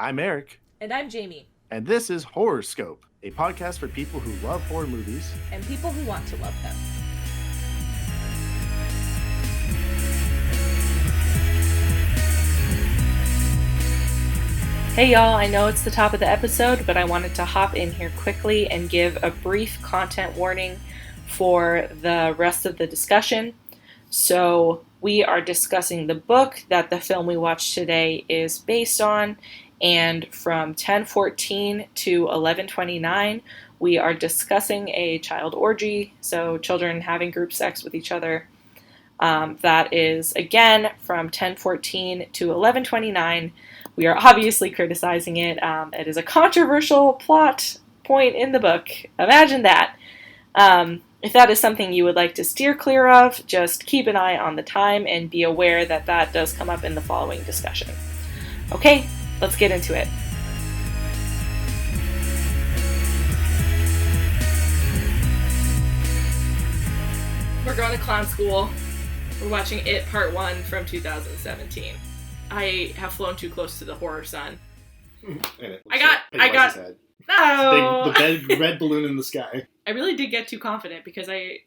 I'm Eric. And I'm Jamie. And this is Horrorscope, a podcast for people who love horror movies. And people who want to love them. Hey y'all, I know it's the top of the episode, but I wanted to hop in here quickly and give a brief content warning for the rest of the discussion. So we are discussing the book that the film we watched today is based on, and from 10:14 to 11:29, we are discussing a child orgy, so children having group sex with each other. That is, again, from 10:14 to 11:29. We are obviously criticizing it. It is a controversial plot point in the book. Imagine that. If that is something you would like to steer clear of, just keep an eye on the time and be aware that that does come up in the following discussion. Okay, let's get into it. We're going to clown school. We're watching It Part 1 from 2017. I have flown too close to the horror sun. I got. No! The big red balloon in the sky. I really did get too confident because I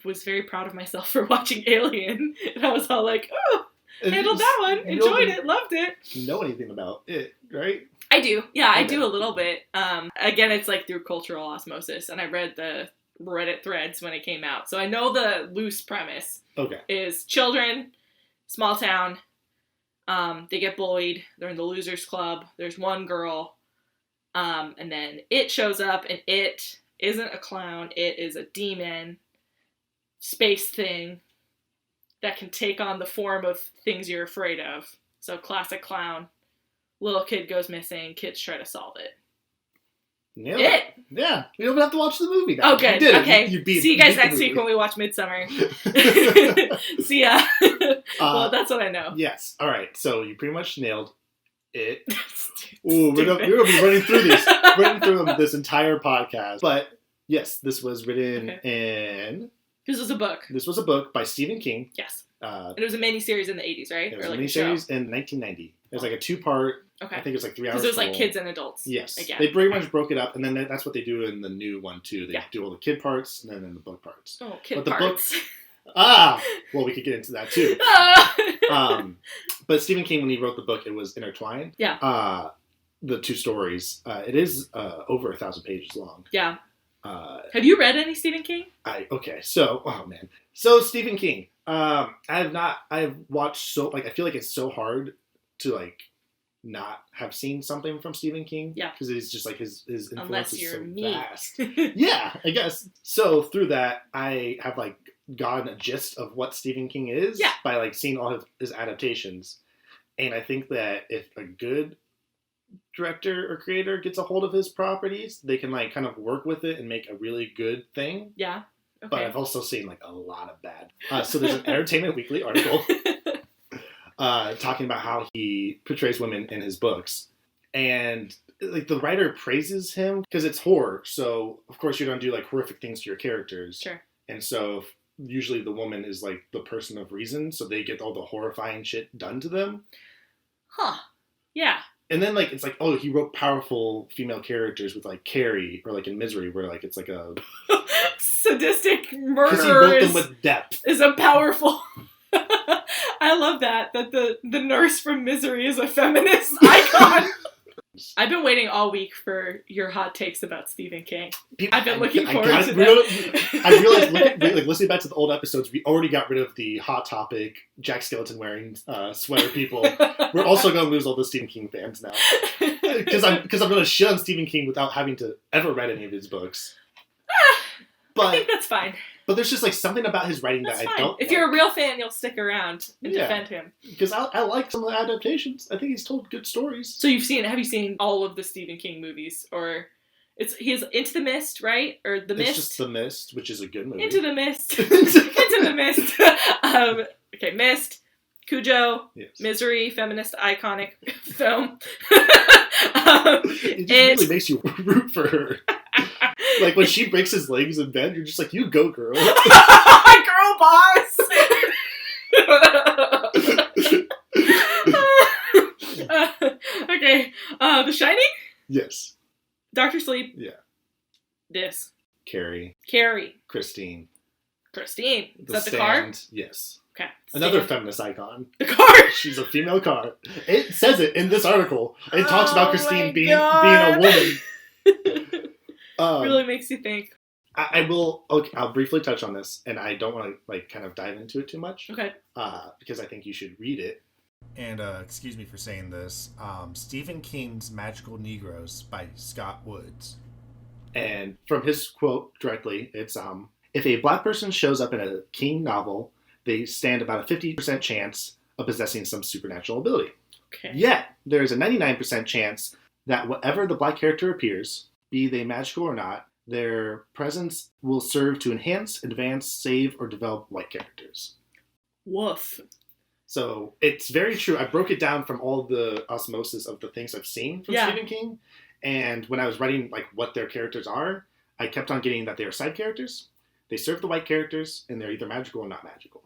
was very proud of myself for watching Alien. And I was all like, oh, handled that one. Enjoyed it. Loved it. You know anything about it, right? I do. Yeah, okay. I do a little bit. Again, it's like through cultural osmosis. And I read the Reddit threads when it came out. So I know the loose premise. Okay. Is children, small town, they get bullied. They're in the losers club. There's one girl. And then it shows up, and it isn't a clown. It is a demon space thing that can take on the form of things you're afraid of. So classic clown. Little kid goes missing. Kids try to solve it. Nailed it. Yeah. We don't have to watch the movie now. Oh, good. You did okay. You see you guys next week when we watch Midsummer. See ya. Well, that's what I know. Yes. All right. So you pretty much nailed it. Ooh, we're gonna be running through this entire podcast. But yes, this was written in. This was a book. This was a book by Stephen King. Yes. And it was a miniseries in the 80s, right? It was a miniseries in 1990. It was like a 2-part. Okay. I think it was like 3 hours. Because it was like kids and adults. Yes. Again. They pretty much broke it up, and then that's what they do in the new one too. They do all the kid parts, and then the book parts. Oh, kid parts. Well, we could get into that too. But Stephen King, when he wrote the book, it was intertwined. Yeah. The two stories. It is over 1,000 pages long. Yeah. Have you read any Stephen King? So Stephen King. I've watched I feel like it's so hard to not have seen something from Stephen King. Yeah. Because it's just like his influence Unless is you're so me. vast. Yeah, I guess. So through that, I have gotten a gist of what Stephen King is by seeing all his adaptations. And I think that if a good director or creator gets a hold of his properties, they can kind of work with it and make a really good thing. Yeah. Okay. But I've also seen a lot of bad. So there's an Entertainment Weekly article talking about how he portrays women in his books. And the writer praises him because it's horror. So of course you're going to do horrific things to your characters. Sure. And so usually the woman is the person of reason. So they get all the horrifying shit done to them. Huh. Yeah. And then it's oh, he wrote powerful female characters with Carrie or in Misery where it's a sadistic murderer. Because he wrote them with depth. Is a powerful. I love that the nurse from Misery is a feminist icon. I've been waiting all week for your hot takes about Stephen King. I've been looking forward to them. I realized, listening back to the old episodes, we already got rid of the Hot Topic, Jack Skeleton wearing sweater people. We're also going to lose all the Stephen King fans now. Because I'm going to shit on Stephen King without having to ever read any of his books. I think that's fine. But there's just something about his writing that I don't. If you're a real fan, you'll stick around and defend him. Because I like some of the adaptations. I think he's told good stories. So have you seen all of the Stephen King movies? Or he's Into the Mist, right? Or The Mist? It's just The Mist, which is a good movie. Into the Mist. Into the Mist. Okay, Mist, Cujo, yes. Misery, feminist iconic film. It just really makes you root for her. When she breaks his legs in bed, you're just you go, girl. Girl boss! Okay, Okay. The Shining? Yes. Dr. Sleep? Yeah. This. Carrie. Christine. Is that the car? Yes. Okay. Another feminist icon. The car? She's a female car. It says it in this article. It talks about Christine being a woman. Really makes you think. I will. Okay, I'll briefly touch on this, and I don't want to kind of dive into it too much. Okay. Because I think you should read it. And excuse me for saying this. Stephen King's Magical Negroes by Scott Woods. And from his quote directly, it's if a black person shows up in a King novel, they stand about a 50% chance of possessing some supernatural ability. Okay. Yet there is a 99% chance that whatever the black character appears, be they magical or not, their presence will serve to enhance, advance, save, or develop white characters. Woof. So it's very true. I broke it down from all the osmosis of the things I've seen from Stephen King. And when I was writing what their characters are, I kept on getting that they are side characters. They serve the white characters, and they're either magical or not magical.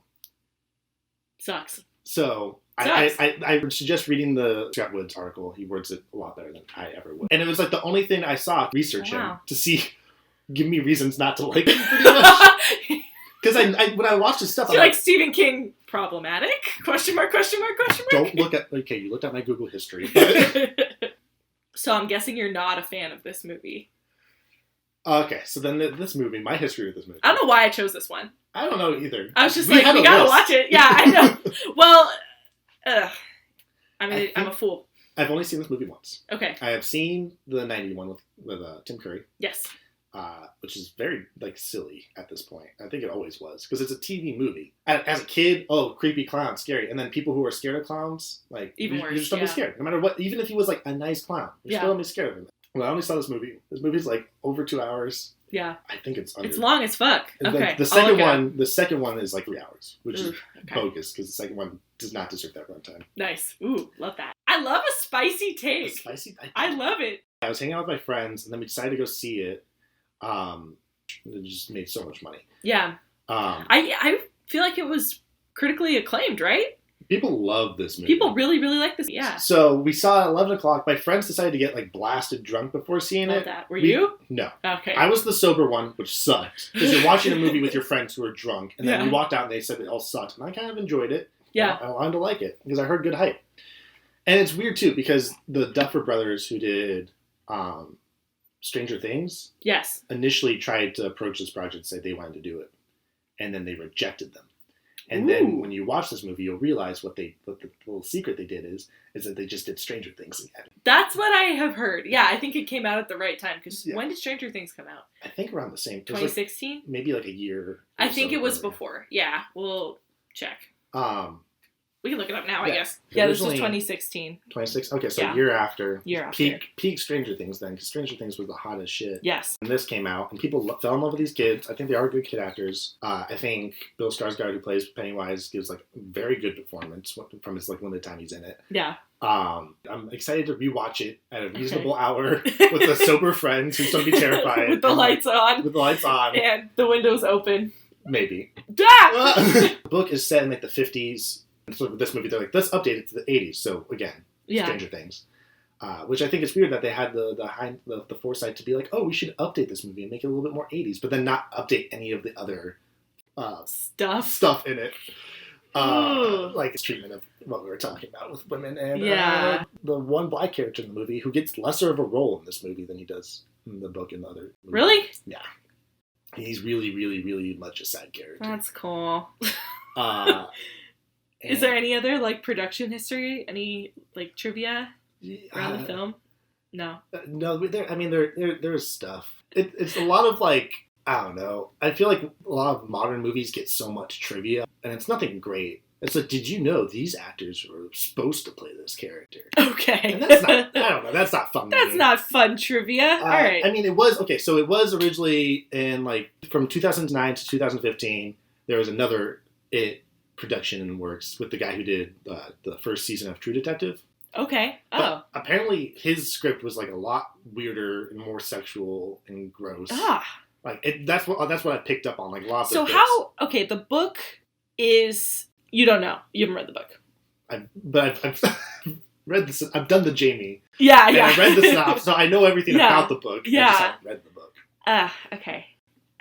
Sucks. So I would suggest reading the Scott Woods article. He words it a lot better than I ever would. And it was the only thing I saw research him to see, give me reasons not to like him pretty much. Because when I watched his stuff, I'm like Stephen King problematic? Question mark. Don't look at, you looked at my Google history. But... So I'm guessing you're not a fan of this movie. Okay, so then this movie, my history with this movie. I don't know why I chose this one. I don't know either. I was just we gotta watch it. Yeah, I know. Well, I'm a fool. I've only seen this movie once. Okay. I have seen the 90 one with Tim Curry. Yes. Which is very silly at this point. I think it always was because it's a TV movie. As a kid, creepy clown, scary, and then people who are scared of clowns, even worse. You just don't be scared, no matter what. Even if he was a nice clown, you're still gonna be scared of him. Well, I only saw this movie. This movie's over 2 hours. Yeah. I think it's under. It's long as fuck. Okay. The second one is 3 hours, which is bogus because the second one does not deserve that runtime. Nice. Ooh, love that. I love a spicy take. I love it. I was hanging out with my friends, and then we decided to go see it. It just made so much money. Yeah. I feel like it was critically acclaimed, right? People love this movie. People really, really like this. Yeah. So we saw it at 11 o'clock. My friends decided to get blasted drunk before seeing it. That. Were you? No. Okay. I was the sober one, which sucked. Because you're watching a movie with your friends who are drunk. And then you walked out and they said it all sucked. And I kind of enjoyed it. Yeah. I wanted to like it because I heard good hype. And it's weird too because the Duffer Brothers who did Stranger Things initially tried to approach this project and say they wanted to do it. And then they rejected them. And then when you watch this movie, you'll realize what the little secret they did is that they just did Stranger Things again. That's what I have heard. Yeah, I think it came out at the right time. Because when did Stranger Things come out? I think around the same. 2016? Maybe a year. I think it was before. Yeah, we'll check. We can look it up now, I guess. Yeah, this was 2016. 26? Okay, so year after. Peak Stranger Things then, because Stranger Things was the hottest shit. Yes. And this came out, and people fell in love with these kids. I think they are good kid actors. I think Bill Skarsgård, who plays Pennywise, gives a very good performance from his limited time he's in it. Yeah. I'm excited to rewatch it at a reasonable hour with the sober friends who's going to be terrified. With the lights on. With the lights on. And the windows open. Maybe. The book is set in the 50s. So with this movie, they're let's update it to the 80s. So again, Stranger Things, which I think is weird that they had the foresight to be we should update this movie and make it a little bit more 80s, but then not update any of the other stuff in it, like its treatment of what we were talking about with women and the one black character in the movie who gets lesser of a role in this movie than he does in the book and the other movies. Really? Yeah, he's really, really, really much a side character. That's cool. Is there any other production history? Any trivia around the film? No. No, there's stuff. It's a lot of I don't know. I feel like a lot of modern movies get so much trivia, and it's nothing great. It's did you know these actors were supposed to play this character? Okay. And that's not. I don't know. That's not fun. That's not fun trivia. All right. It was okay. So it was originally in from 2009 to 2015. There was another production in works with the guy who did the first season of True Detective. Okay. But apparently his script was a lot weirder and more sexual and gross. That's what I picked up on. A lot of so how? Okay, the book is you don't know. You haven't read the book. I've I've done the Jaime. Yeah, and I read the synopsis, so I know everything about the book. Yeah. I just haven't read the book. Okay.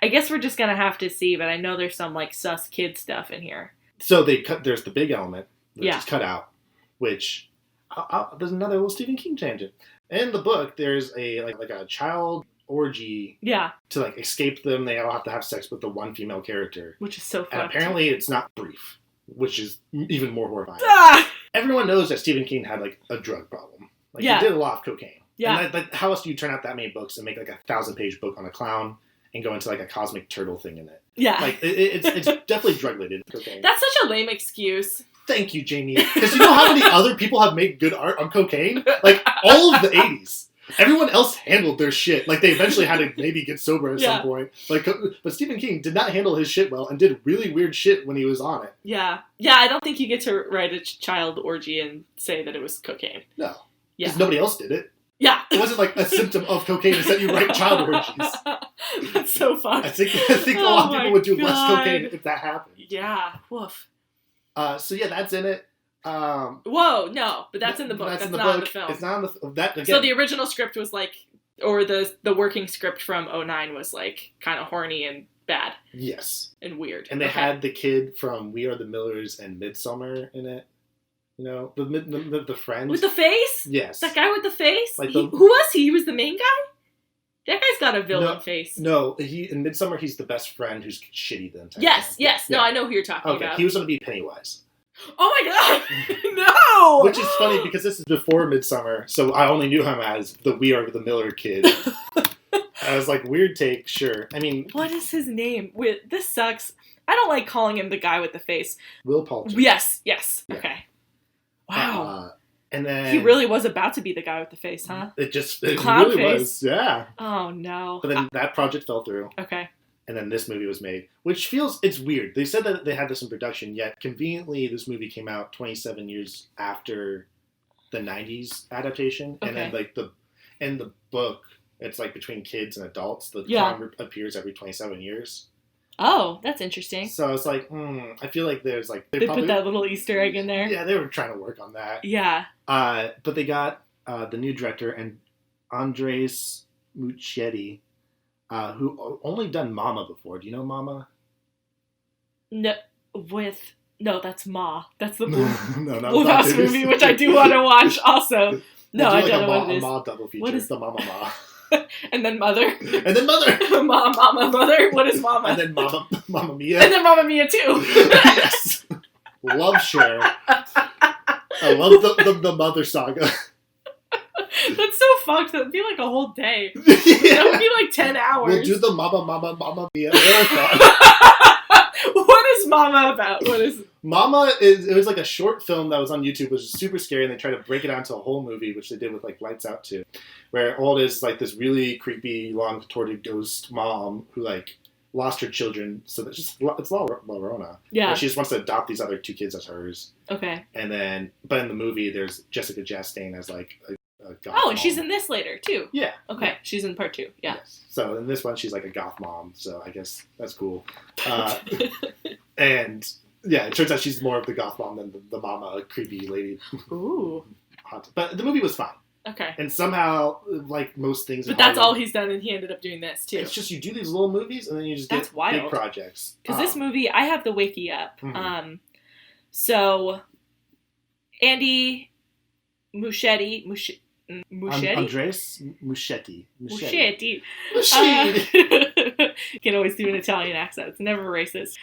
I guess we're just gonna have to see, but I know there's some, like, sus kid stuff in here. So there's the big element, which is cut out, which, there's another little Stephen King tangent. In the book, there's a child orgy to, like, escape them. They all have to have sex with the one female character. Which is so fun. And apparently it's not brief, which is even more horrifying. Ah! Everyone knows that Stephen King had, like, a drug problem. Like, he did a lot of cocaine. Yeah. And how else do you turn out that many books and make, like, a 1,000-page book on a clown and go into, like, a cosmic turtle thing in it? Yeah. Like, it's definitely drug-related cocaine. That's such a lame excuse. Thank you, Jaime. Because you know how many other people have made good art on cocaine? Like, all of the 80s. Everyone else handled their shit. Like, they eventually had to maybe get sober at some point. Like, but Stephen King did not handle his shit well and did really weird shit when he was on it. Yeah. Yeah, I don't think you get to write a child orgy and say that it was cocaine. No. Because nobody else did it. Yeah. It wasn't like a symptom of cocaine is that you write child orgies. That's so fun. I think a lot of people would do less cocaine if that happened. Yeah. Woof. So yeah, that's in it. Whoa, no, but that's in the book. That's not in the film. It's not in that. Again. So the original script was like, or the working script from 2009 was like kind of horny and bad. Yes. And weird. And they had the kid from We Are the Millers and Midsummer in it. You know, the friend with the face. Yes. That guy with the face. Like who was he? He was the main guy. That guy's got a villain face. No, in Midsummer he's the best friend who's shitty the entire time. Yes. Yeah. No, I know who you're talking about. He was going to be Pennywise. Oh my god! No! Which is funny because this is before Midsummer, so I only knew him as the We Are the Miller kid. I was like, weird take, sure. I mean... What is his name? This sucks. I don't like calling him the guy with the face. Will Poulter. Yes. Yeah. Okay. Wow. And then... He really was about to be the guy with the face, huh? It Clown really face. was, yeah. Oh, no. But then that project fell through. Okay. And then this movie was made, which it's weird. They said that they had this in production, yet conveniently this movie came out 27 years after the 90s adaptation. Okay. And then like in the book, it's like between kids and adults. The clown appears every 27 years. Oh, that's interesting. So it's like, I feel like there's like... They put that little Easter egg in there? Yeah, they were trying to work on that. Yeah. But they got the new director, and Andres Muschietti, who only done Mama before. Do you know Mama? No, that's Ma. That's the Blumhouse movie, which I do want to watch also. No, I don't know what it is. A Ma double feature. What is the Mama Ma? And then Mother. And then Mother. Mama, Mother. What is Mama? And then Mamma Mia. And then Mamma Mia too. Yes. Love Cher. I love the Mother saga. That's so fucked. That'd be like a whole day. That would be like 10 hours. We'll do the Mamma Mia marathon. What is Mama about? What is... Mama it was like a short film that was on YouTube, which was super scary, and they tried to break it down to a whole movie, which they did with like Lights Out too, where all it is like this really creepy, long contorted ghost mom who like lost her children, so that it's La Llorona. Yeah. She just wants to adopt these other two kids as hers. Okay. And then, but in the movie, there's Jessica Chastain as like a goth and mom. she's in this later too. Yeah. Okay, yeah. She's in part 2. Yeah. Yes. So in this one, she's like a goth mom. So I guess that's cool. And yeah, it turns out she's more of the goth mom than the mama creepy lady. Ooh. But the movie was fine. Okay. And somehow, like most things, but that's all he's done, and he ended up doing this too. It's just you do these little movies, and then you just get wild. Big projects. Because this movie, I have the wiki up. Mm-hmm. So Andy Muschietti. Andres Muschietti. Muschietti. You can always do an Italian accent. It's never racist.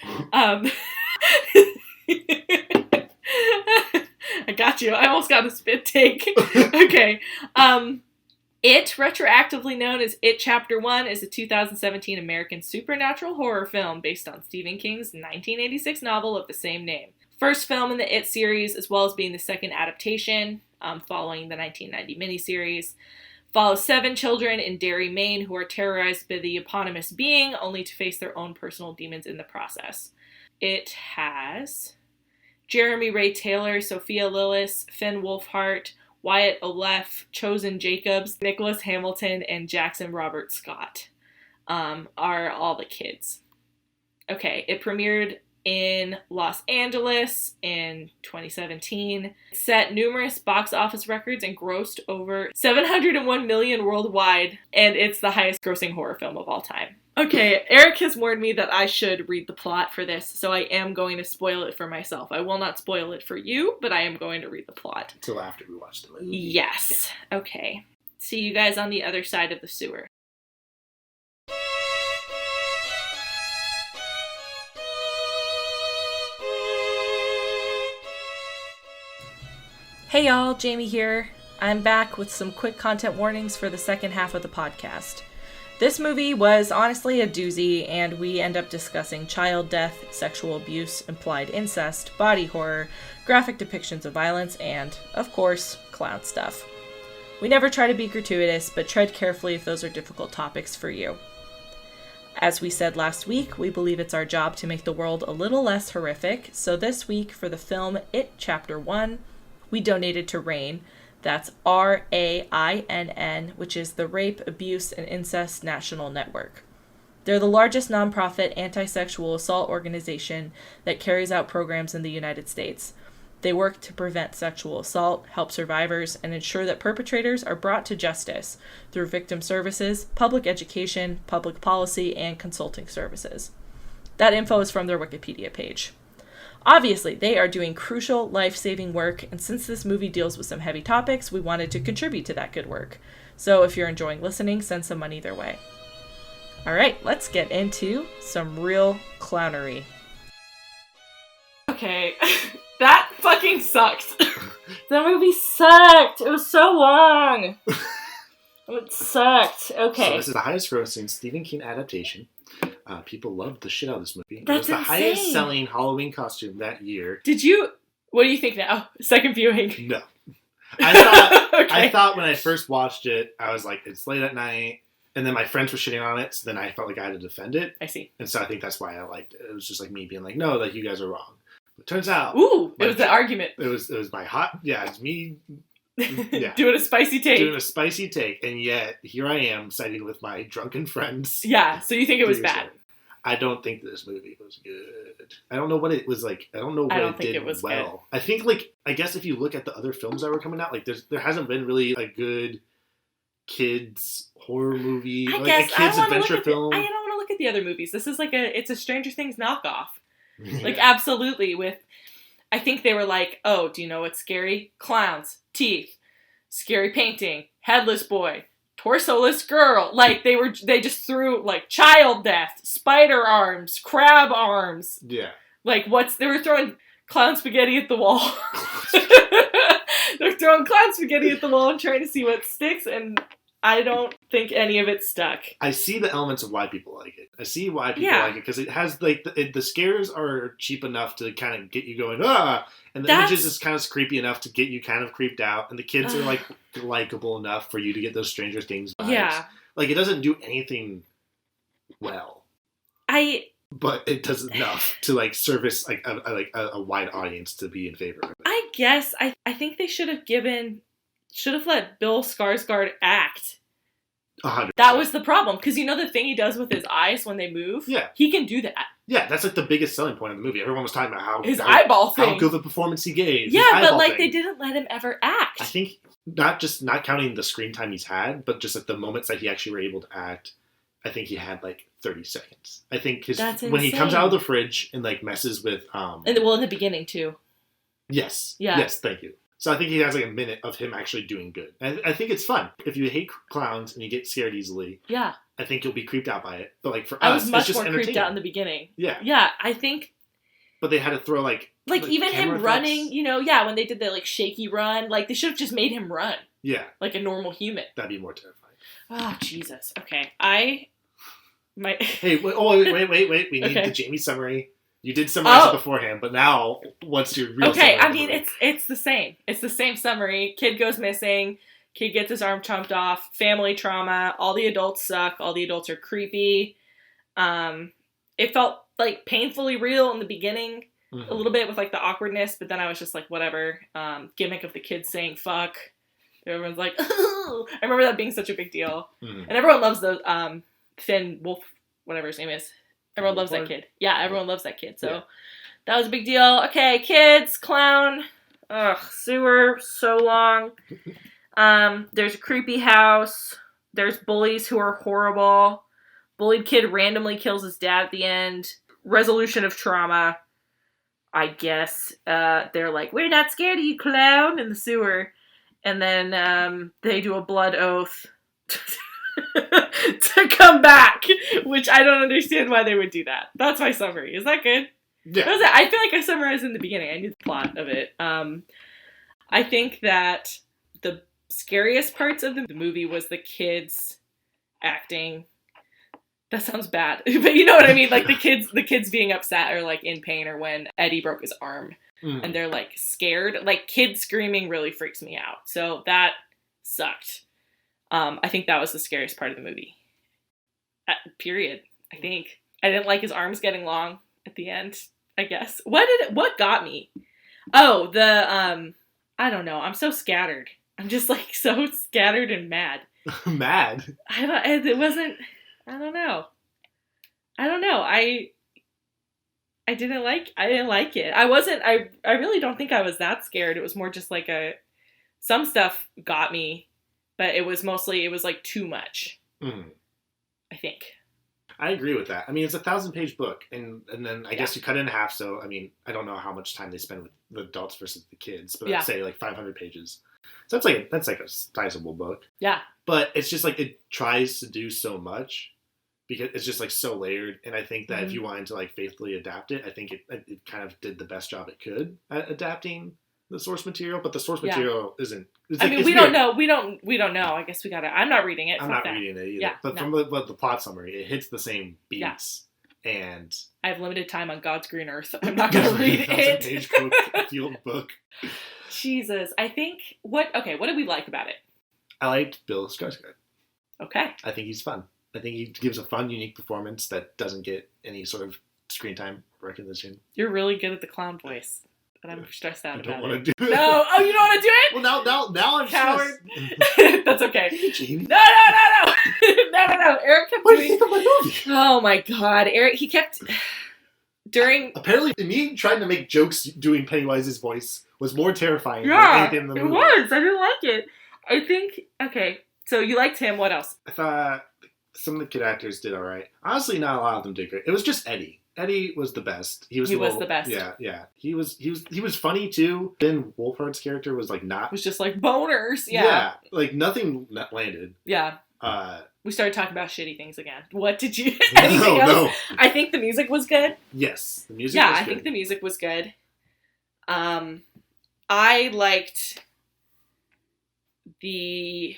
I got you. I almost got a spit take. Okay. It, retroactively known as It Chapter 1, is a 2017 American supernatural horror film based on Stephen King's 1986 novel of the same name. First film in the It series, as well as being the second adaptation, following the 1990 miniseries. Follows 7 children in Derry, Maine, who are terrorized by the eponymous being, only to face their own personal demons in the process. It has Jeremy Ray Taylor, Sophia Lillis, Finn Wolfhard, Wyatt Oleff, Chosen Jacobs, Nicholas Hamilton, and Jackson Robert Scott are all the kids. Okay, it premiered in Los Angeles in 2017. It set numerous box office records and grossed over $701 million worldwide, and it's the highest grossing horror film of all time. Okay, Eric has warned me that I should read the plot for this, so I am going to spoil it for myself. I will not spoil it for you, but I am going to read the plot. Until after we watch the movie. Yes. Okay. See you guys on the other side of the sewer. Hey y'all, Jaime here. I'm back with some quick content warnings for the second half of the podcast. This movie was honestly a doozy, and we end up discussing child death, sexual abuse, implied incest, body horror, graphic depictions of violence, and, of course, clown stuff. We never try to be gratuitous, but tread carefully if those are difficult topics for you. As we said last week, we believe it's our job to make the world a little less horrific, so this week for the film It Chapter 1, we donated to RAINN. That's RAINN, which is the Rape, Abuse, and Incest National Network. They're the largest nonprofit anti-sexual assault organization that carries out programs in the United States. They work to prevent sexual assault, help survivors, and ensure that perpetrators are brought to justice through victim services, public education, public policy, and consulting services. That info is from their Wikipedia page. Obviously, they are doing crucial, life-saving work, and since this movie deals with some heavy topics, we wanted to contribute to that good work. So if you're enjoying listening, send some money their way. Alright, let's get into some real clownery. Okay, that fucking sucked. That movie sucked. It was so long. It sucked. Okay. So this is the highest grossing Stephen King adaptation. People loved the shit out of this movie. That's it was the insane. highest selling Halloween costume that year. What do you think now? Second viewing? No. I Okay. thought when I first watched it, I was like, it's late at night. And then my friends were shitting on it, so then I felt like I had to defend it. I see. And so I think that's why I liked it. It was just like me being like, no, like you guys are wrong. But turns out. Ooh, it was the argument. It was my it's me. Yeah. Doing a spicy take. Doing a spicy take, and yet here I am siding with my drunken friends. Yeah, so you think it was bad? I don't think this movie was good. I don't know what it was like. I don't know what it did well. Good. I think, I guess if you look at the other films that were coming out, there hasn't been really a good kids horror movie, I like guess, a kids adventure film. I don't want to look at the other movies. This is it's a Stranger Things knockoff. Yeah. Like, absolutely. I think they were like, oh, do you know what's scary? Clowns, teeth, scary painting, headless boy, torsoless girl. Like, they just threw, like, child death, spider arms, crab arms. Yeah. Like, they were throwing clown spaghetti at the wall. They're throwing clown spaghetti at the wall and trying to see what sticks, and I don't think any of it stuck. I see the elements of why people like it. I see why people like it, because it has, like, the scares are cheap enough to kind of get you going, and the images is kind of creepy enough to get you kind of creeped out, and the kids are, like, likable enough for you to get those Stranger Things vibes. Yeah. Like, it doesn't do anything well. But it does enough to, like, service, like, a wide audience to be in favor of it. I guess. I think they should have let Bill Skarsgård act. 100%. That was the problem. Because you know the thing he does with his eyes when they move? Yeah. He can do that. Yeah, that's like the biggest selling point of the movie. Everyone was talking about his eyeball thing. How good of a performance he gave. Yeah, but like they didn't let him ever act. I think not counting the screen time he's had, but just like the moments that he actually were able to act, I think he had like 30 seconds. I think when he comes out of the fridge and like messes with in the beginning too. Yes. Yeah. Yes, thank you. So I think he has like a minute of him actually doing good. And I think it's fun. If you hate clowns and you get scared easily, I think you'll be creeped out by it. But like for us, I was much it's just more creeped out in the beginning. Yeah. Yeah, I think. But they had to throw like even him running, when they did the like shaky run, like they should have just made him run. Yeah. Like a normal human. That'd be more terrifying. Oh, Jesus. Okay. Hey, wait. We need the Jaime summary. You did summarize it beforehand, but now what's your real summary? Okay, I mean, it's the same. It's the same summary. Kid goes missing. Kid gets his arm chomped off. Family trauma. All the adults suck. All the adults are creepy. It felt, like, painfully real in the beginning. Mm-hmm. A little bit with, like, the awkwardness, but then I was just like, whatever. Gimmick of the kids saying fuck. Everyone's like, ooh. I remember that being such a big deal. Mm-hmm. And everyone loves the Finn Wolf, whatever his name is. Everyone loves that kid. Yeah, everyone loves that kid. So That was a big deal. Okay, kids, clown. Ugh, sewer, so long. There's a creepy house. There's bullies who are horrible. Bullied kid randomly kills his dad at the end. Resolution of trauma, I guess. They're like, we're not scared of you, clown, in the sewer. And then they do a blood oath to come back, which I don't understand why they would do that. That's my summary. Is that good? Yeah. I feel like I summarized in the beginning. I knew the plot of it. I think that the scariest parts of the movie was the kids acting. That sounds bad, but you know what I mean? Like the kids being upset or like in pain, or when Eddie broke his arm and they're like scared. Like kids screaming really freaks me out. So that sucked. I think that was the scariest part of the movie. Period. I think I didn't like his arms getting long at the end. I guess. What got me? Oh, I don't know. I'm so scattered. I'm just like so scattered and mad. Mad? I don't know. I didn't like it. I really don't think I was that scared. It was more just like some stuff got me, but it was like too much. I think. I agree with that. I mean, it's a 1,000-page book, and then I guess you cut it in half. So I mean, I don't know how much time they spend with the adults versus the kids, but I'd say like 500 pages. So that's like a sizable book. Yeah. But it's just like it tries to do so much because it's just like so layered, and I think that if you wanted to like faithfully adapt it, I think it kind of did the best job it could at adapting the source material. But the source material isn't. We don't know. We don't know. I guess we gotta. I'm not reading it. I'm not reading it either. Yeah, but from the plot summary, it hits the same beats. Yeah. And I have limited time on God's green earth. I'm not gonna read it. 1,000-page field book. Jesus, I think what did we like about it? I liked Bill Skarsgård. Okay. I think he's fun. I think he gives a fun, unique performance that doesn't get any sort of screen time recognition. You're really good at the clown voice. And I'm stressed out about it. I don't want to do it. No. Oh, you don't want to do it? Well, now I'm coward. That's okay. Hey, Jamie. No. No. Eric kept doing... What do you think of my movie? Oh, my God. Eric, he kept... Apparently, me trying to make jokes doing Pennywise's voice was more terrifying than anything in the movie. It was. I didn't like it. I think... Okay. So you liked him. What else? I thought some of the kid actors did all right. Honestly, not a lot of them did great. It was just Eddie. Eddie was the best. He was the best. Yeah. He was funny too. Ben Wolfhard's character was like not. It was just like boners. Yeah. Yeah. Like nothing landed. Yeah. We started talking about shitty things again. What did you? Anything else? No. I think the music was good. Yes, the music. Yeah, I think the music was good. I liked the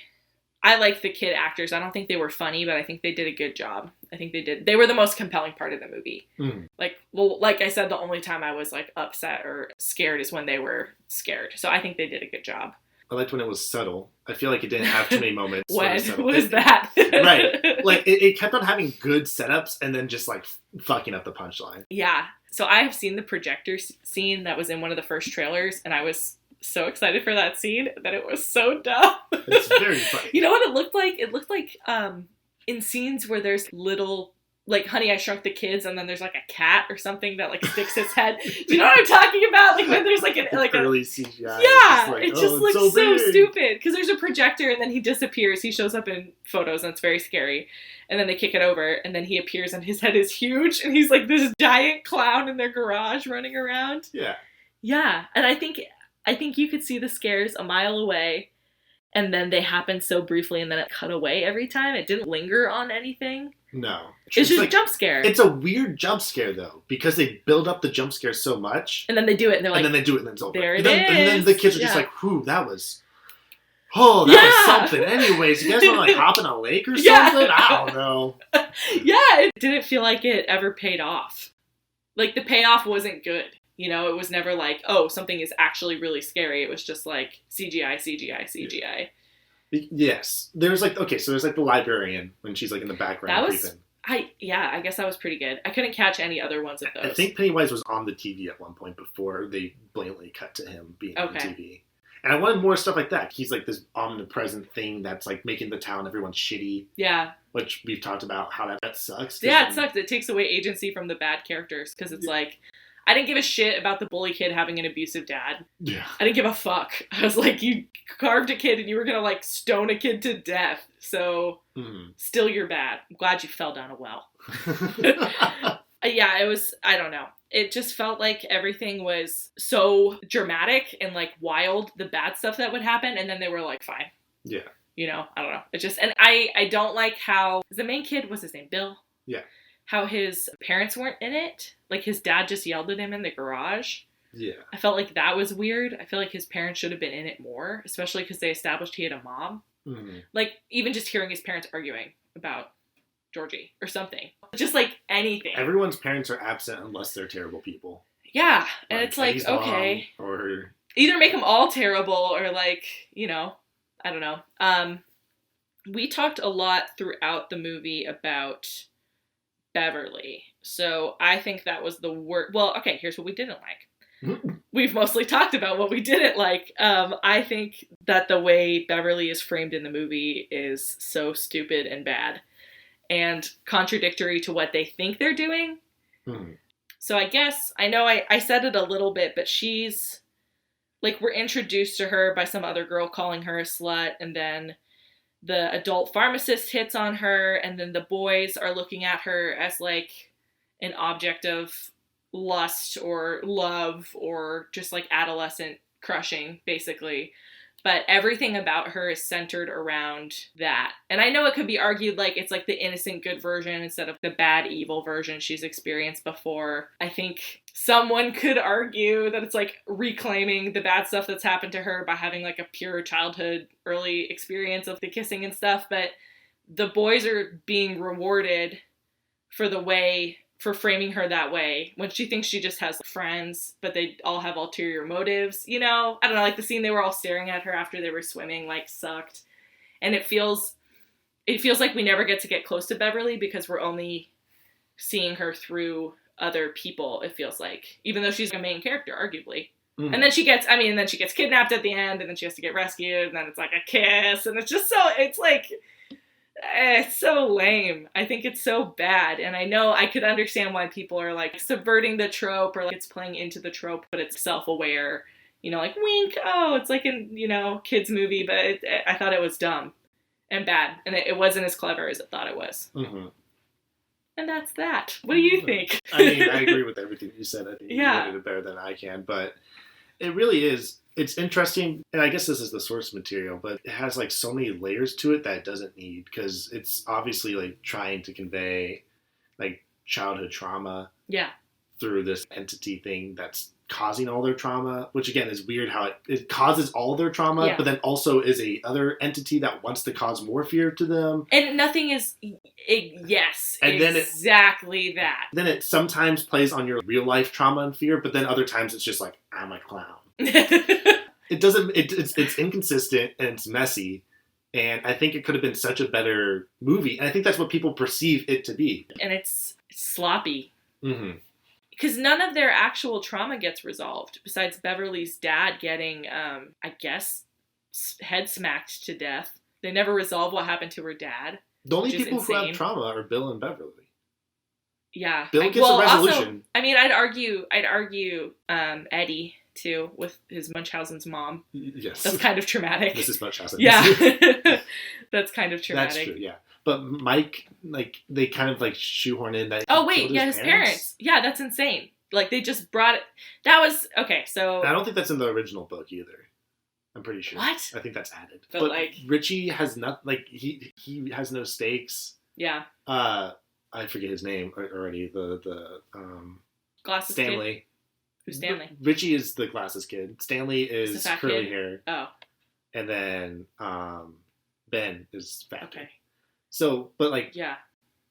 kid actors. I don't think they were funny, but I think they did a good job. I think they did. They were the most compelling part of the movie. Like I said, the only time I was like upset or scared is when they were scared. So I think they did a good job. I liked when it was subtle. I feel like it didn't have too many moments. When was that? Right. Like it kept on having good setups and then just like fucking up the punchline. Yeah. So I have seen the projector scene that was in one of the first trailers, and I was so excited for that scene that it was so dumb. It's very funny. You know what it looked like? It looked like in scenes where there's little, like Honey, I Shrunk the Kids, and then there's like a cat or something that like sticks its head. Do you know what I'm talking about? Like when there's like an early CGI. Yeah, it just looks so stupid because there's a projector and then he disappears. He shows up in photos and it's very scary. And then they kick it over and then he appears and his head is huge and he's like this giant clown in their garage running around. Yeah. Yeah, and I think you could see the scares a mile away, and then they happened so briefly, and then it cut away every time. It didn't linger on anything. No. It's just like, a jump scare. It's a weird jump scare, though, because they build up the jump scare so much. And then they do it, and they're like... And then they do it, and then it's over. There it is. And then the kids are just like, whew, that was... Oh, that was something. Anyways, you guys want to like hop in a lake or something? I don't know. Yeah, it didn't feel like it ever paid off. Like, the payoff wasn't good. You know, it was never like, oh, something is actually really scary. It was just like CGI. Yes. There's like, okay, so there's like the librarian when she's like in the background. That was, I guess that was pretty good. I couldn't catch any other ones of those. I think Pennywise was on the TV at one point before they blatantly cut to him being on the TV. And I wanted more stuff like that. He's like this omnipresent thing that's like making the town everyone's shitty. Yeah. Which we've talked about how that sucks. Yeah, it sucks. It takes away agency from the bad characters because it's like, I didn't give a shit about the bully kid having an abusive dad. Yeah. I didn't give a fuck. I was like, you carved a kid and you were gonna, like, stone a kid to death. So, still you're bad. I'm glad you fell down a well. Yeah, it was, I don't know. It just felt like everything was so dramatic and, like, wild, the bad stuff that would happen, and then they were like, fine. Yeah. You know, I don't know. It just, and I don't like how, the main kid, what's his name, Bill? Yeah. How his parents weren't in it. Like, his dad just yelled at him in the garage. Yeah. I felt like that was weird. I feel like his parents should have been in it more, especially because they established he had a mom. Mm-hmm. Like, even just hearing his parents arguing about Georgie or something. Just, like, anything. Everyone's parents are absent unless they're terrible people. Yeah. And it's like, okay. Or either make them all terrible or, like, you know, I don't know. We talked a lot throughout the movie about Beverly. So I think that was the worst. Well, okay, here's what we didn't like. We've mostly talked about what we didn't like. I think that the way Beverly is framed in the movie is so stupid and bad and contradictory to what they think they're doing. So I guess, I know I said it a little bit, but she's, like, we're introduced to her by some other girl calling her a slut, and then the adult pharmacist hits on her, and then the boys are looking at her as, like, an object of lust or love or just, like, adolescent crushing, basically. But everything about her is centered around that. And I know it could be argued, like, it's, like, the innocent good version instead of the bad evil version she's experienced before. I think someone could argue that it's, like, reclaiming the bad stuff that's happened to her by having, like, a pure childhood early experience of the kissing and stuff. But the boys are being rewarded for framing her that way when she thinks she just has friends, but they all have ulterior motives, you know? I don't know, like the scene they were all staring at her after they were swimming, like, sucked. And it feels like we never get to get close to Beverly because we're only seeing her through other people, it feels like. Even though she's a main character, arguably. And then she gets kidnapped at the end, and then she has to get rescued, and then it's like a kiss, and it's just so, it's like, it's so lame. I think it's so bad. And I know I could understand why people are, like, subverting the trope or, like, it's playing into the trope, but it's self-aware. You know, like, wink, oh, it's like a, you know, kid's movie, but I thought it was dumb and bad. And it wasn't as clever as I thought it was. Mm-hmm. And that's that. What do you think? I mean, I agree with everything you said. I think you did it better than I can. But it really is. It's interesting, and I guess this is the source material, but it has, like, so many layers to it that it doesn't need, because it's obviously, like, trying to convey, like, childhood trauma through this entity thing that's causing all their trauma, which, again, is weird how it causes all their trauma, but then also is a other entity that wants to cause more fear to them. And nothing is, yes, and exactly that. Then it sometimes plays on your real-life trauma and fear, but then other times it's just like, I'm a clown. It's inconsistent and it's messy, and I think it could have been such a better movie, and I think that's what people perceive it to be. And it's sloppy. Mm-hmm. Because none of their actual trauma gets resolved, besides Beverly's dad getting, I guess, head smacked to death. They never resolve what happened to her dad. The only people who have trauma are Bill and Beverly. Yeah. Bill gets a resolution. Also, I mean, I'd argue Eddie, too, with his Munchausen's mom. Yes. That's kind of traumatic. Mrs. Munchausen. Yeah. That's kind of traumatic. That's true, yeah. But Mike, like, they kind of, like, shoehorn in that. Oh, wait, his parents. Yeah, that's insane. Like, they just brought it. That was, okay, so. And I don't think that's in the original book either. I'm pretty sure. What? I think that's added. But like. Richie has not, like, he has no stakes. Yeah. I forget his name already. The Glasses Stanley. Kid? Who's Stanley? Richie is the glasses kid. Stanley is curly hair. Oh. And then Ben is fat. Okay. So, but like, yeah,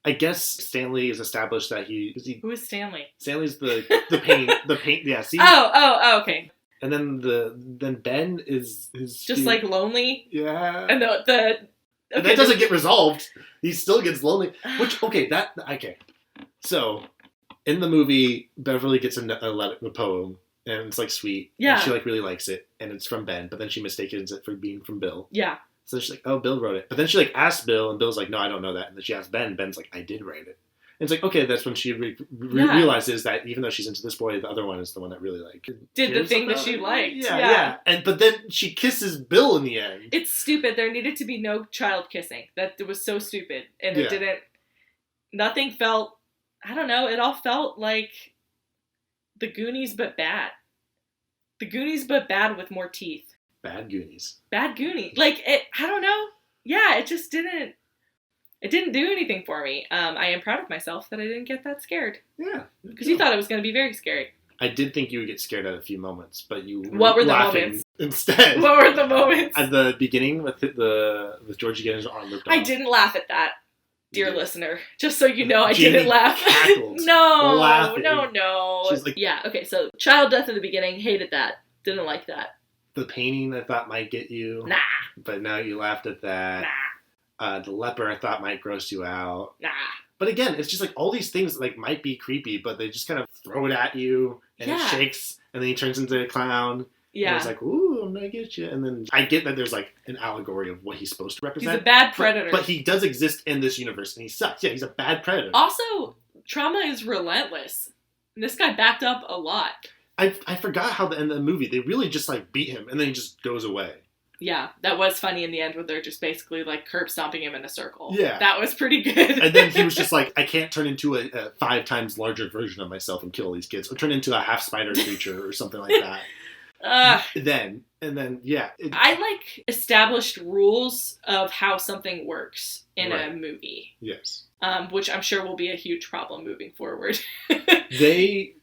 I guess Stanley is established that Who is Stanley? Stanley's the paint. Yeah. See. Oh, okay. And then Ben is just like lonely. Yeah. And the and that doesn't get resolved. He still gets lonely. Which okay. So, in the movie, Beverly gets a poem, and it's like sweet. Yeah. And she like really likes it, and it's from Ben, but then she mistakes it for being from Bill. Yeah. So she's like, oh, Bill wrote it. But then she like asks Bill, and Bill's like, no, I don't know that. And then she asks Ben, Ben's like, I did write it. it's like, okay, that's when she realizes that even though she's into this boy, the other one is the one that really like did the thing that she liked. Yeah. But then she kisses Bill in the end. It's stupid. There needed to be no child kissing. That was so stupid, and it didn't. Nothing felt. I don't know. It all felt like the Goonies, but bad. The Goonies, but bad with more teeth. Bad Goonies. Bad Goonies. Like it. I don't know. Yeah, it just didn't. It didn't do anything for me. I am proud of myself that I didn't get that scared. Yeah. Because you thought it was going to be very scary. I did think you would get scared at a few moments, but you were What were the laughing moments? Instead. What were the moments? At the beginning with Georgie getting his arm ripped off. I didn't laugh at that, dear listener. Just so you know, I Jamie didn't laugh. No. laughing. No. She's like, yeah, okay, so child death in the beginning, hated that. Didn't like that. The painting I thought might get you. Nah. But now you laughed at that. Nah. The leper I thought might gross you out. Nah. But again, it's just like all these things that like might be creepy, but they just kind of throw it at you and it shakes and then he turns into a clown. Yeah. And it's like, ooh, I'm gonna get you. And then I get that there's like an allegory of what he's supposed to represent. He's a bad predator. But he does exist in this universe and he sucks. Yeah, he's a bad predator. Also, trauma is relentless. And this guy backed up a lot. I forgot how in the movie they really just like beat him and then he just goes away. Yeah, that was funny in the end where they're just basically like curb stomping him in a circle. Yeah. That was pretty good. And then he was just like, I can't turn into a 5 times larger version of myself and kill all these kids. Or turn into a half spider creature or something like that. I like established rules of how something works in a movie. Yes. Which I'm sure will be a huge problem moving forward. They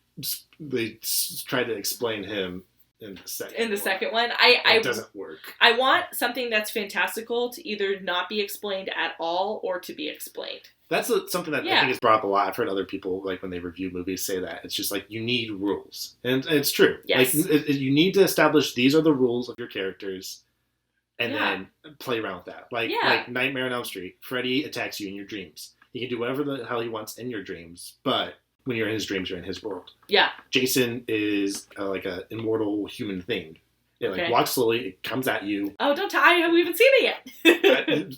try to explain him in the second one. It doesn't work. I want something that's fantastical to either not be explained at all or to be explained. That's something that I think is brought up a lot. I've heard other people, like, when they review movies say that. It's just, like, you need rules. And it's true. Yes. Like, you need to establish these are the rules of your characters and then play around with that. Like Nightmare on Elm Street. Freddy attacks you in your dreams. He can do whatever the hell he wants in your dreams, but when you're in his dreams, you're in his world. Yeah. Jason is like an immortal human thing. It walks slowly, it comes at you. Oh, don't tell me, we haven't seen it yet.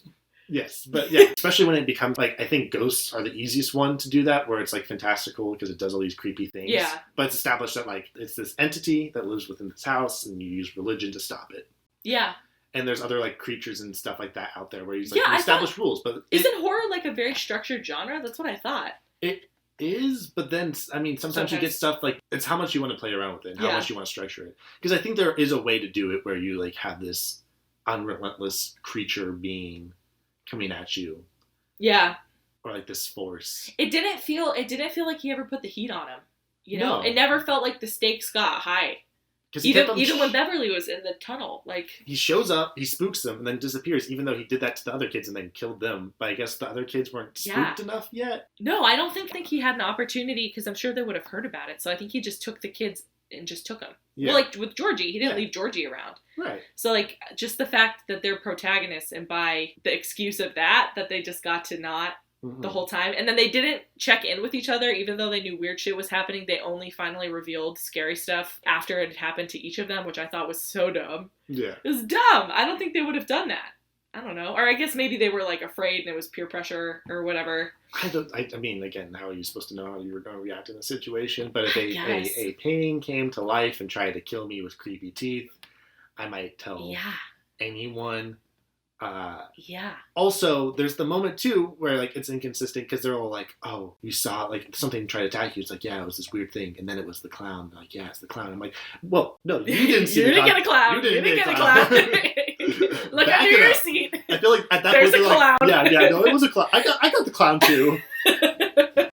Yes, but yeah, especially when it becomes like, I think ghosts are the easiest one to do that, where it's like fantastical because it does all these creepy things. Yeah. But it's established that like it's this entity that lives within this house, and you use religion to stop it. Yeah. And there's other like creatures and stuff like that out there where you establish rules. But isn't horror like a very structured genre? That's what I thought. It is, but then, I mean, sometimes you get stuff like, it's how much you want to play around with it and how much you want to structure it. Because I think there is a way to do it where you, like, have this unrelentless creature being coming at you. Yeah. Or, like, this force. It didn't feel like he ever put the heat on him. You know? No. It never felt like the stakes got high. Even when Beverly was in the tunnel, like... He shows up, he spooks them, and then disappears, even though he did that to the other kids and then killed them. But I guess the other kids weren't spooked enough yet? No, I don't think he had an opportunity, because I'm sure they would have heard about it. So I think he just took the kids and just took them. Yeah. Well, like, with Georgie, he didn't leave Georgie around. Right. So, like, just the fact that they're protagonists, and by the excuse of that they just got to not... the whole time. And then they didn't check in with each other, even though they knew weird shit was happening. They only finally revealed scary stuff after it had happened to each of them, which I thought was so dumb. Yeah. It was dumb. I don't think they would have done that. I don't know. Or I guess maybe they were, like, afraid and it was peer pressure or whatever. I mean, again, how are you supposed to know how you were going to react in a situation? But if a painting came to life and tried to kill me with creepy teeth, I might tell anyone... Also, there's the moment too where like it's inconsistent because they're all like, "Oh, you saw like something try to attack you." It's like, "Yeah, it was this weird thing," and then it was the clown. They're like, "Yeah, it's the clown." I'm like, "Well, no, you didn't see. You didn't get a clown. You didn't get a clown. Look under your seat." I feel like at that point, they're a clown. Like, "Yeah, no, it was a clown. I got the clown too."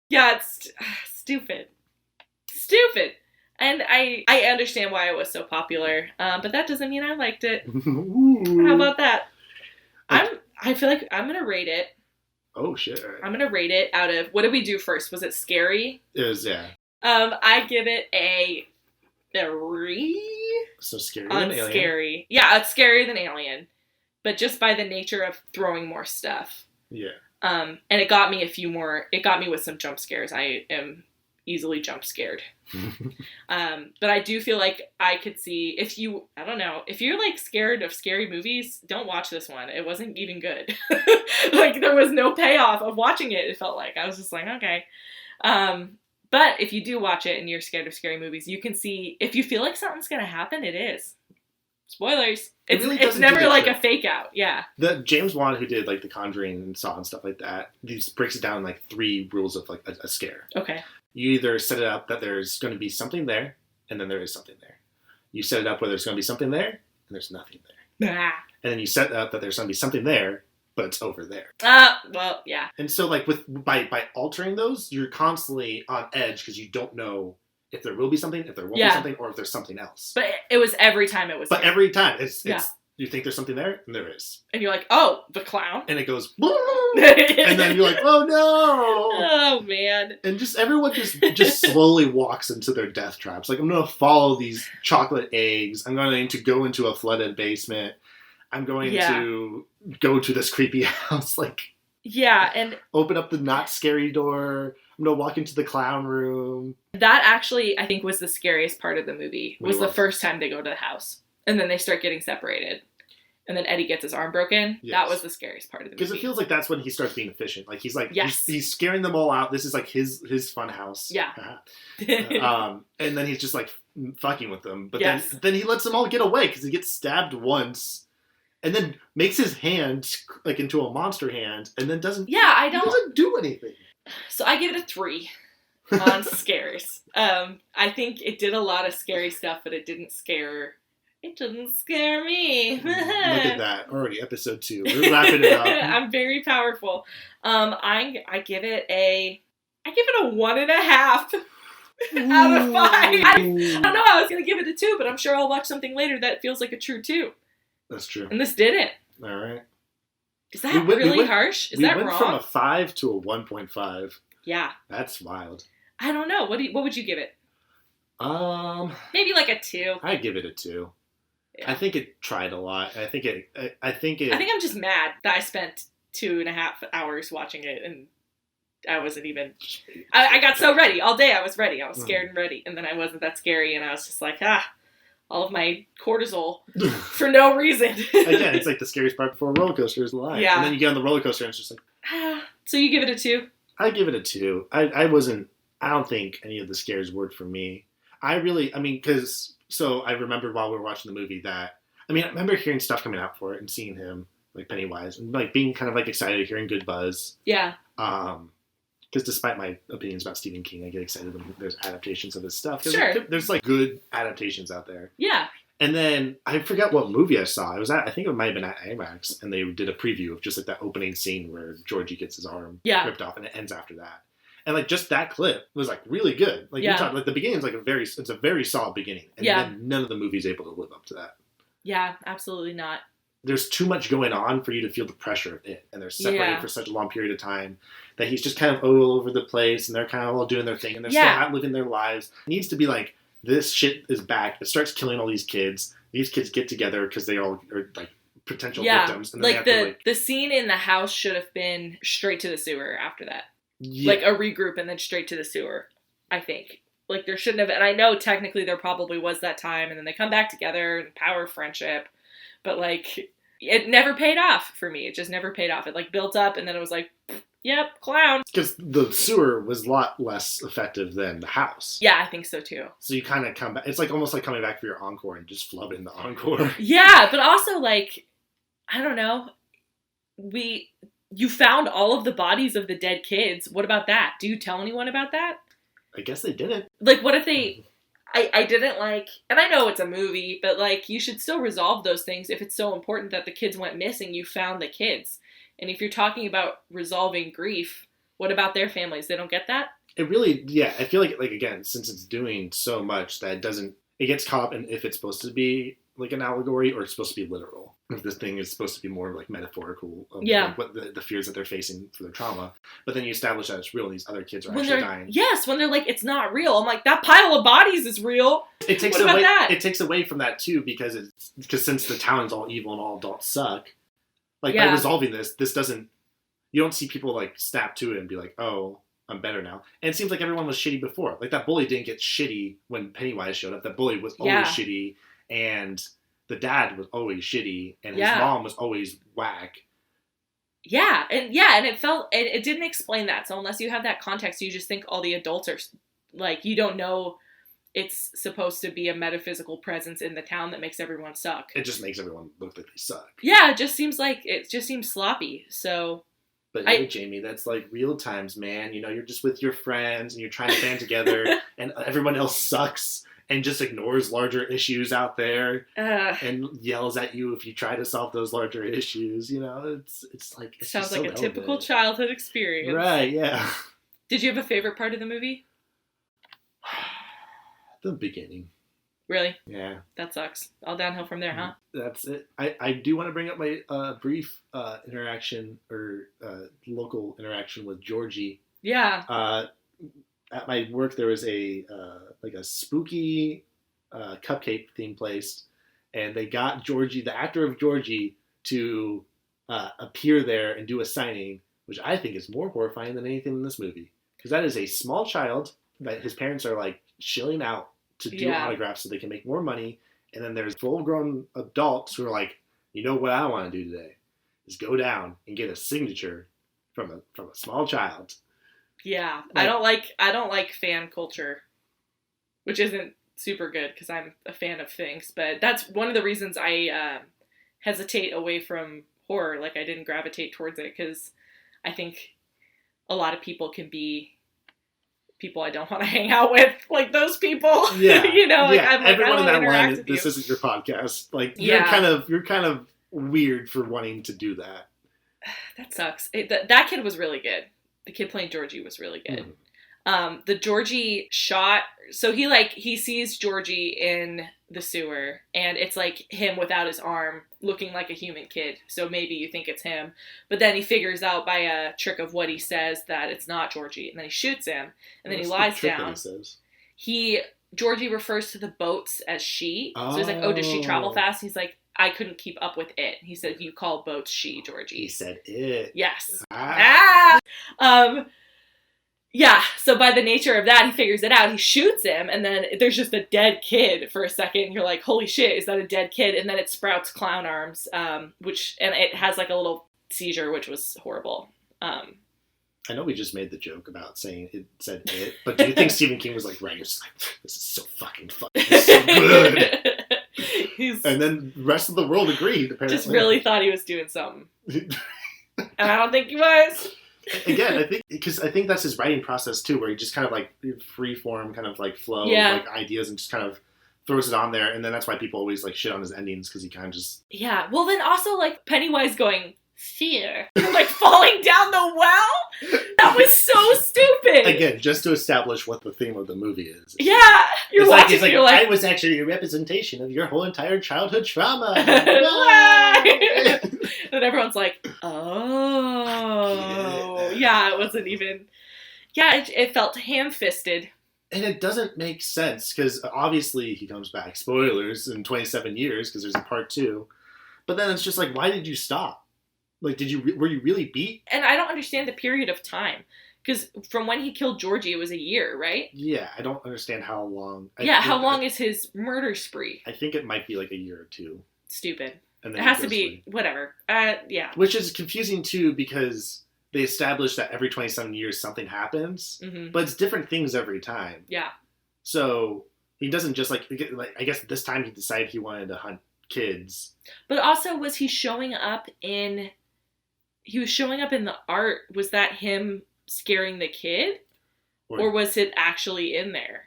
Yeah, it's stupid. And I understand why it was so popular, but that doesn't mean I liked it. How about that? I feel like I'm gonna rate it. Oh shit! I'm gonna rate it out of, what did we do first? Was it scary? It was, yeah. I give it a 3. So scarier than Alien. Scary. Yeah, it's scarier than Alien, but just by the nature of throwing more stuff. Yeah. And it got me It got me with some jump scares. I am easily jump scared. But I do feel like I could see if you're like scared of scary movies, don't watch this one. It wasn't even good. Like there was no payoff of watching it. It felt like I was just like, okay. But if you do watch it and you're scared of scary movies, you can see if you feel like something's going to happen, it is. Spoilers. It's never like a fake out. Yeah. The James Wan who did like The Conjuring and Saw and stuff like that, he breaks it down in like 3 rules of like a scare. Okay. You either set it up that there's going to be something there, and then there is something there. You set it up where there's going to be something there, and there's nothing there. And then you set it up that there's going to be something there, but it's over there. Well, yeah. And so like by altering those, you're constantly on edge because you don't know if there will be something, if there won't be something, or if there's something else. But it was every time it was But there. Every time. It's you think there's something there, and there is. And you're like, oh, the clown. And it goes, and then you're like, oh no! Oh man! And just everyone just slowly walks into their death traps. Like, I'm going to follow these chocolate eggs. I'm going to go into a flooded basement. I'm going to go to this creepy house. Like, and open up the not scary door. I'm going to walk into the clown room. That actually, I think, was the scariest part of the movie. Was the first time they go to the house. And then they start getting separated. And then Eddie gets his arm broken. Yes. That was the scariest part of the movie. Because it feels like that's when he starts being efficient. Like, he's like, he's scaring them all out. This is like his fun house. Yeah. And then he's just like fucking with them. But then he lets them all get away because he gets stabbed once. And then makes his hand like into a monster hand. And then doesn't do anything. So I give it a 3 on scares. I think it did a lot of scary stuff, but it didn't scare me. Look at that. Already episode 2. We're wrapping it up. I'm very powerful. I give it a 1.5 out of 5. I don't know. I was going to give it a 2, but I'm sure I'll watch something later that feels like a true 2. That's true. And this didn't. All right. Is that really harsh? Is that wrong? We went from a 5 to a 1.5. Yeah. That's wild. I don't know. What would you give it? Maybe like a 2. I'd give it a 2. Yeah. I think it tried a lot. I think I'm just mad that I spent 2.5 hours watching it and I wasn't even. I got so ready all day. I was ready. I was scared and ready, and then I wasn't that scary, and I was just like, all of my cortisol for no reason. Again, it's like the scariest part before a roller coaster is the line. Yeah. And then you get on the roller coaster and it's just like... So you give it a 2? I give it a 2. I don't think any of the scares worked for me. I remembered while we were watching the movie that... I remember hearing stuff coming out for it and seeing him, like Pennywise, and like being kind of like excited, hearing good buzz. Yeah. Because despite my opinions about Stephen King, I get excited when there's adaptations of his stuff. Sure. There's like good adaptations out there. Yeah. And then I forgot what movie I saw. I think it might have been at IMAX, and they did a preview of just like that opening scene where Georgie gets his arm ripped off, and it ends after that. And like just that clip was like really good. Like you talk, like the beginning is like it's a very solid beginning, and then none of the movie's able to live up to that. Yeah, absolutely not. There's too much going on for you to feel the pressure of it. And they're separated for such a long period of time that he's just kind of all over the place and they're kind of all doing their thing and they're still out living their lives. It needs to be like, this shit is back. It starts killing all these kids. These kids get together because they all are like potential victims. And like the scene in the house should have been straight to the sewer after that. Yeah. Like a regroup and then straight to the sewer, I think. Like there shouldn't have, and I know technically there probably was that time and then they come back together and power of friendship. But, like, it never paid off for me. It just never paid off. It, like, built up, and then it was like, yep, clown. Because the sewer was a lot less effective than the house. Yeah, I think so, too. So you kind of come back. It's, like, almost like coming back for your encore and just flubbing the encore. Yeah, but also, like, I don't know. You found all of the bodies of the dead kids. What about that? Do you tell anyone about that? I guess they didn't. Like, what if they... I didn't like, and I know it's a movie, but like you should still resolve those things if it's so important that the kids went missing, you found the kids. And if you're talking about resolving grief, what about their families? They don't get that? It really, I feel like again, since it's doing so much that it gets caught up in if it's supposed to be like an allegory or it's supposed to be literal. If this thing is supposed to be more like metaphorical of like what the fears that they're facing for their trauma. But then you establish that it's real and these other kids are actually dying. Yes, when they're like, it's not real. I'm like, that pile of bodies is real. What about that? It takes away from that too because since the town's all evil and all adults suck, like by resolving this doesn't, you don't see people like snap to it and be like, oh, I'm better now. And it seems like everyone was shitty before. Like, that bully didn't get shitty when Pennywise showed up. That bully was always shitty, and the dad was always shitty, and his mom was always whack. Yeah, and it didn't explain that. So unless you have that context, you just think all the adults are, like, you don't know it's supposed to be a metaphysical presence in the town that makes everyone suck. It just makes everyone look like they suck. Yeah, it just seems sloppy. So, but hey, Jamie, that's like real times, man. You know, you're just with your friends and you're trying to band together, and everyone else sucks and just ignores larger issues out there and yells at you if you try to solve those larger issues. You know, it's like it sounds like a typical childhood experience, right? Yeah. Did you have a favorite part of the movie? The beginning. Really? Yeah. That sucks. All downhill from there, huh? That's it. I do want to bring up my brief interaction or local interaction with Georgie. Yeah. At my work, there was a spooky cupcake theme place, and they got Georgie, the actor of Georgie, to appear there and do a signing, which I think is more horrifying than anything in this movie. Because that is a small child that his parents are like shilling out to do autographs so they can make more money. And then there's full-grown adults who are like, you know what I want to do today is go down and get a signature from a small child. Yeah, like, I don't like fan culture, which isn't super good because I'm a fan of things. But that's one of the reasons I hesitate away from horror. Like, I didn't gravitate towards it because I think a lot of people can be people I don't want to hang out with, like those people. Yeah, you know, like I'm like, everyone in that line. This isn't your podcast. Like, you're kind of weird for wanting to do that. That sucks. That kid was really good. The kid playing Georgie was really good. The Georgie shot. So he sees Georgie in the sewer, and it's like him without his arm, looking like a human kid. So maybe you think it's him, but then he figures out by a trick of what he says that it's not Georgie, and then he shoots him, and then he lies down. Georgie refers to the boats as she. So he's like, "Oh, does she travel fast?" He's like, "I couldn't keep up with it." He said, "You call boats she, Georgie." He said it. Yes. Yeah, so by the nature of that, he figures it out. He shoots him, and then there's just a dead kid for a second. You're like, holy shit, is that a dead kid? And then it sprouts clown arms, and it has like a little seizure, which was horrible. I know we just made the joke about saying it said it, but do you think Stephen King was like, right, it's like, this is so fucking it's so good. And then the rest of the world agreed, apparently. Just really thought he was doing something. And I don't think he was. Again, I think that's his writing process too, where he just kind of like free form, kind of like flow, like ideas, and just kind of throws it on there, and then that's why people always like shit on his endings because he kind of just Well, then also like Pennywise going fear, like falling down the well. That was so stupid. Again, just to establish what the theme of the movie is. Yeah, you're watching. It's like I was actually a representation of your whole entire childhood trauma. And everyone's like, oh. Yeah, it wasn't even... Yeah, it felt ham-fisted. And it doesn't make sense, because obviously he comes back. Spoilers, in 27 years, because there's a part 2. But then it's just like, why did you stop? Like, were you really beat? And I don't understand the period of time. Because from when he killed Georgie, it was a year, right? Yeah, I don't understand how long. How long is his murder spree? I think it might be like a year or 2. Stupid. It has to be, whatever. Yeah. Which is confusing, too, because they establish that every 27 years something happens, but it's different things every time. Yeah. So he doesn't just, like, I guess this time he decided he wanted to hunt kids. But also, was he showing up in... He was showing up in the art. Was that him scaring the kid? Or was it actually in there?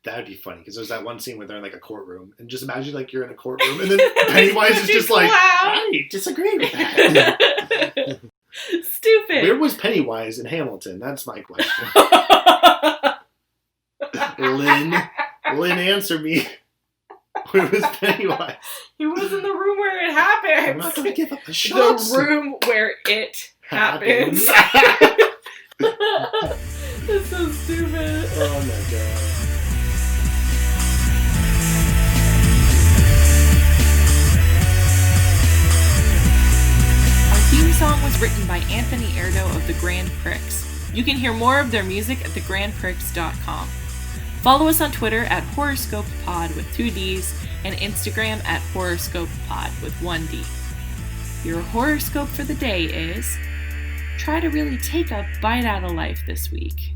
That would be funny, because there's that one scene where they're in, like, a courtroom, and just imagine, like, you're in a courtroom, and then Pennywise is just like, I disagree with that. Stupid. Where was Pennywise in Hamilton? That's my question. Lynn, answer me. Where was Pennywise? He was in the room where it happens. I'm not going to give up the shot. The room where it happens. That's so stupid. Oh, my God. Theme song was written by Anthony Erdo of the Grand Prix. You can hear more of their music at thegrandprix.com. Follow us on Twitter at HorrorscopePod with 2 Ds and Instagram at HorrorscopePod with 1 D. Your horoscope for the day is: try to really take a bite out of life this week.